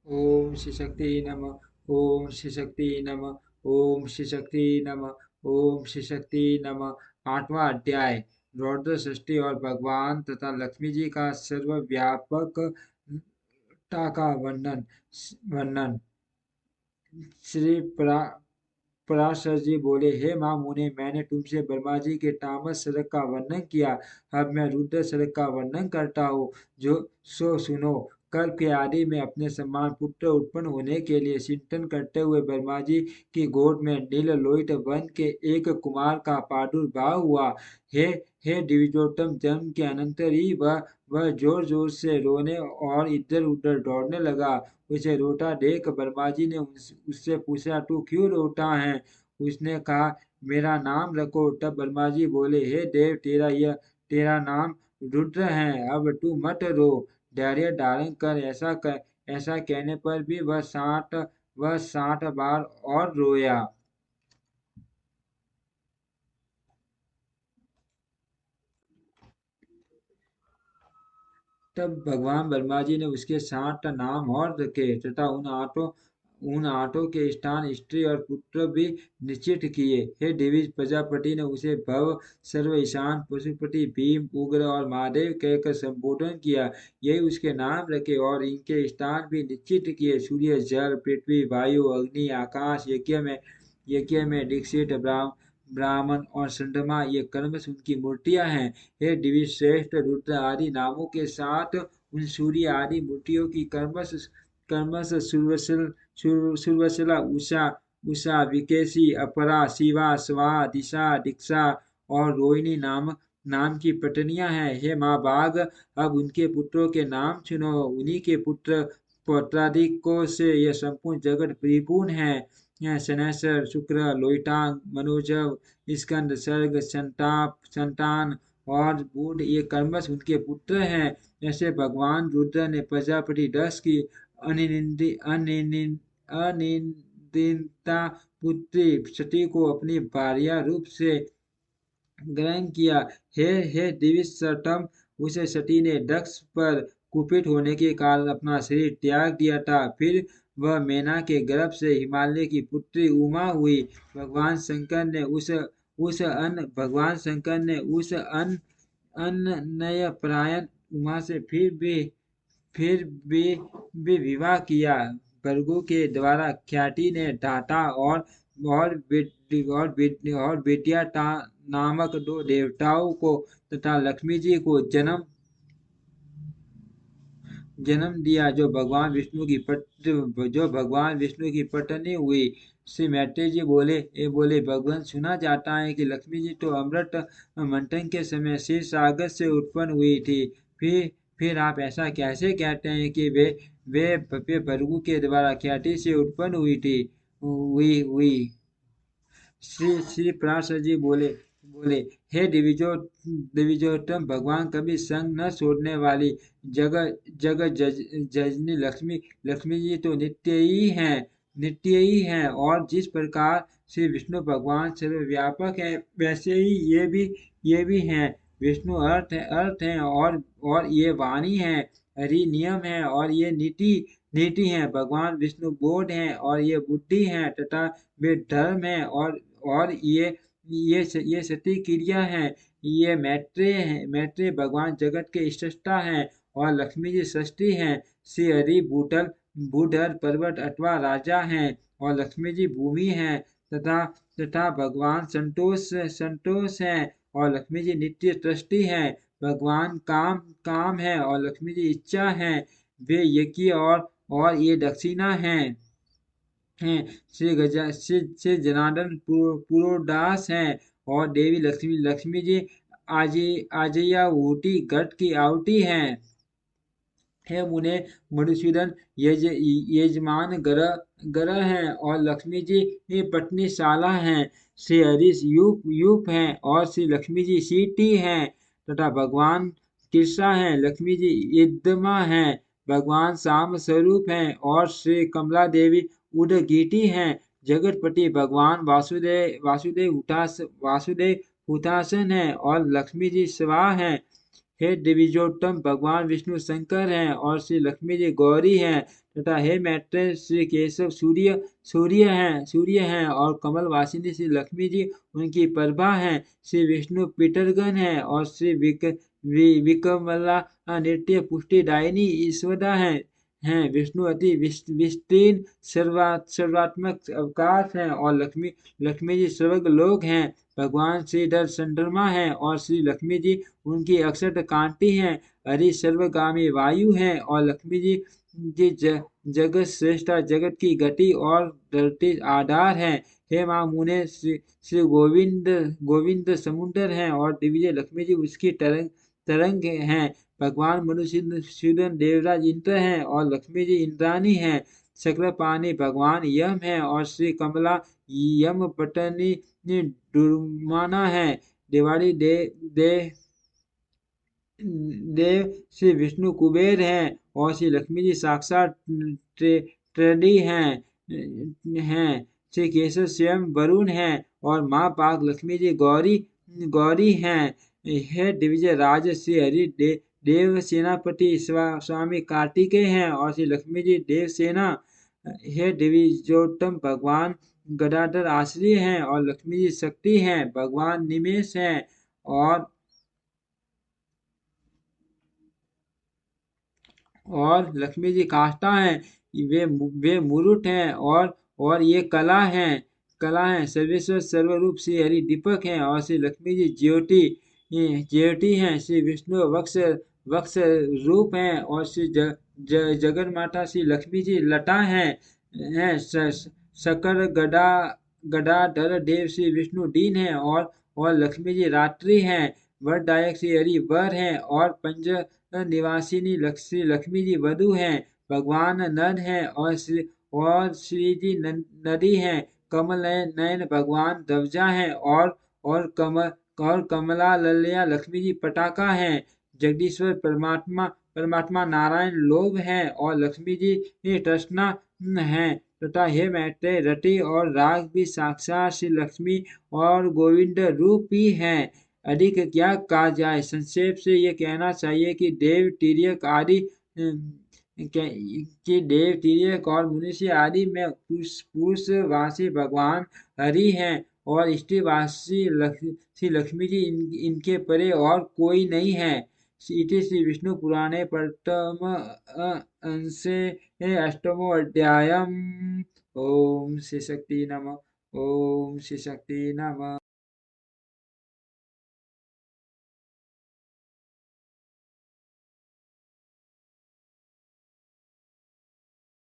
ओम श्री शक्ति नमः। ओम श्री शक्ति नमः। ओम श्री शक्ति नमः। ओम श्री शक्ति नमः। आठवां अध्याय। रौद्र सृष्टि और भगवान तथा लक्ष्मी जी का सर्वव्यापक का वर्णन। श्री पराशर जी बोले, हे माँ मुने, मैंने तुमसे ब्रह्मा जी के तामस सड़क का वर्णन किया। अब मैं रुद्र सड़क का वर्णन करता हूँ। जो सो सुनो। कल्प के आदि में अपने समान पुत्र उत्पन्न होने के लिए चिंतन करते हुए ब्रह्मा जी की गोद में नील लोहित वर्ण के एक कुमार का प्रादुर्भाव हुआ। हे हे दिव्योत्तम, जन्म के अनंतर ही वह जोर जोर से रोने और इधर उधर दौड़ने लगा। उसे रोता देख ब्रह्मा जी ने उससे पूछा, तू क्यों रोता है? उसने कहा, मेरा नाम रखो। तब ब्रह्मा जी बोले, हे देव, तेरा नाम रुद्र है। अब तू मत रो, धैर्य धारण कर। ऐसा कहने पर भी वह 60 बार और रोया। तब भगवान ब्रह्मा जी ने उसके 60 नाम और रखे तथा उन आठों के स्थान स्त्री और पुत्र भी निश्चित किए। हे दिविज प्रजापति ने उसे भव, सर्व ईशान, पशुपति, भीम, उग्र और महादेव कहकर संबोधन किया। यही उसके नाम रखे और इनके स्थान भी निश्चित किए। सूर्य, जल, पृथ्वी, वायु, अग्नि, आकाश, यज्ञ में दीक्षित ब्राह्मण और चंद्रमा, ये कर्मश उनकी मूर्तियां हैं। हे दिव्य श्रेष्ठ, रुद्र आदि नामों के साथ उन सूर्य आदि मूर्तियों की कर्मश सुरवशला, उषा, विकेशी, अपरा, शिवा, स्वाहा, दिशा, दीक्षा और रोहिणी नाम की पत्नियां हैं। हे माँ बाघ, अब उनके पुत्रों के नाम सुनो। उन्हीं के पौत्रादिकों से यह संपूर्ण जगत परिपूर्ण है। यह शनैश्वर, शुक्र, लोहितांग, मनोजव, स्कंद, सर्ग, संतान और बूढ़, ये कर्मश उनके पुत्र हैं। ऐसे भगवान रुद्र ने प्रजापति दक्ष की अनिंदिता पुत्री सती को अपनी भार्या रूप से ग्रहण किया। हे दिव्यतम, उसे सती ने दक्ष पर कुपित होने के कारण अपना शरीर त्याग दिया था। फिर वह मैना के गर्भ से हिमालय की पुत्री उमा हुई। भगवान शंकर ने उस अनन्य परायण उमा से फिर भी विवाह किया। भृगु के द्वारा ख्याति ने डांटा और विद्याता नामक दो देवताओं को तथा लक्ष्मी जी को जन्म दिया, जो भगवान विष्णु की पत्नी हुई। श्री मैत्रेय जी बोले, भगवान, सुना जाता है कि लक्ष्मी जी तो अमृत मंथन के समय क्षीर सागर से उत्पन्न हुई थी। फिर आप ऐसा कैसे कहते हैं कि वे भृगु के द्वारा ख्याति से उत्पन्न हुई। श्री पराशर जी बोले, हे दिविजोत्तम, भगवान कभी संग न छोड़ने वाली जग जग जजनी लक्ष्मी जी तो नित्य ही हैं। और जिस प्रकार श्री विष्णु भगवान सर्वव्यापक है, वैसे ही ये भी हैं। विष्णु अर्थ है और ये वाणी है। हरि नियम है और ये नीति है। भगवान विष्णु बोध है और ये बुद्धि है तथा वे धर्म है और ये सती क्रिया है। ये मैत्रेय भगवान जगत के सृष्टा हैं और लक्ष्मी जी सृष्टि हैं। श्री हरि भूधर पर्वत अथवा राजा हैं और लक्ष्मी जी भूमि हैं तथा भगवान संतोष हैं और लक्ष्मी जी नित्य सृष्टि हैं। भगवान काम है और लक्ष्मी जी इच्छा है। वे यज्ञ और ये दक्षिणा हैं। श्री जनार्दन पुरोदास हैं और देवी लक्ष्मी जी आजयावूटी घट की आहुति हैं। हे मुने, मधुसूदन यजमान ग्रह हैं और लक्ष्मी जी पत्नी शाला हैं। श्री हरि यूप हैं और श्री लक्ष्मी जी सीटी हैं तथा भगवान कृष्णा हैं। लक्ष्मी जी इदमा हैं। भगवान शाम स्वरूप हैं और श्री कमला देवी उदगीति हैं। जगतपति भगवान वासुदेव हुतासन है और लक्ष्मी जी स्वा हैं। हे द्विजोत्तम भगवान विष्णु शंकर हैं और श्री लक्ष्मी जी गौरी हैं तथा हे मैत्रेय श्री केशव सूर्य हैं और कमल वासिनी श्री लक्ष्मी जी उनकी प्रभा हैं। श्री विष्णु पीटरगन हैं और श्री विकमला नृत्य पुष्टिदायिनी ईश्वरा हैं विष्णु अति विस्तीर्ण सर्वात्मक अवकाश हैं और लक्ष्मी जी सर्वज्ञ लोक हैं। भगवान श्रीधर चंद्रमा है और श्री लक्ष्मी जी उनकी अक्षत कांति हैं। हरि सर्वगामी वायु हैं और लक्ष्मी जी जगत श्रेष्ठा जगत की गति और धरती आधार हैं। हे माँ मुने श्री गोविंद समुद्र हैं और दिव्य लक्ष्मी जी उसकी तरंग हैं। भगवान मधुसूदन देवराज इंद्र हैं और लक्ष्मी जी इंद्रानी हैं। शक्रपाणि भगवान यम हैं और श्री कमला यम पटनी दुर्माना है। दिवाली देव श्री विष्णु कुबेर हैं और श्री लक्ष्मी जी साक्षात ट्रेडी हैं। श्री केशव स्वयं वरुण हैं और माँ पाक लक्ष्मी जी गौरी हैं। हे दिव्य राज श्री हरि देव सेनापति स्वामी कार्तिकेय हैं और श्री लक्ष्मी जी देव सेना। हे द्विजोत्तम भगवान गदाधर आश्रय हैं और लक्ष्मी जी शक्ति हैं। भगवान निमेश हैं और लक्ष्मी जी काष्ठा हैं। वे मुरुट हैं और ये कला हैं। सर्वेश्वर सर्वरूप श्री हरि दीपक हैं और श्री लक्ष्मी जी ज्योति हैं। श्री विष्णु वक्ष रूप हैं और श्री जगन माता श्री लक्ष्मी जी लता हैं। शकर गदाधर देव श्री विष्णु दीन हैं और लक्ष्मी जी रात्रि हैं। वरदायक श्री हरि वर हैं और पंज निवासिनी लक्ष्मी जी वधु हैं। भगवान नद हैं और श्री जी नदी हैं। कमल नयन भगवान ध्वजा हैं और कमला लल्लया लक्ष्मी जी पटाखा हैं। जगदीश्वर परमात्मा नारायण लोभ हैं और लक्ष्मी जी तृष्णा हैं तथा हे मैत्रेय रति और राग भी साक्षात श्री लक्ष्मी और गोविंद रूप ही हैं। अधिक क्या कहा जाए, संक्षेप से ये कहना चाहिए कि देव तिर्यक आदि और मनुष्य आदि में पुरुषवासी भगवान हरि हैं और स्त्रीवासी श्री लक्ष्मी जी इनके परे और कोई नहीं है। इति श्री विष्णु पुराणे प्रथम अंशे अष्टमो अध्यायम्। ओम श्री शक्ति नमः। ओम श्री शक्ति नमः।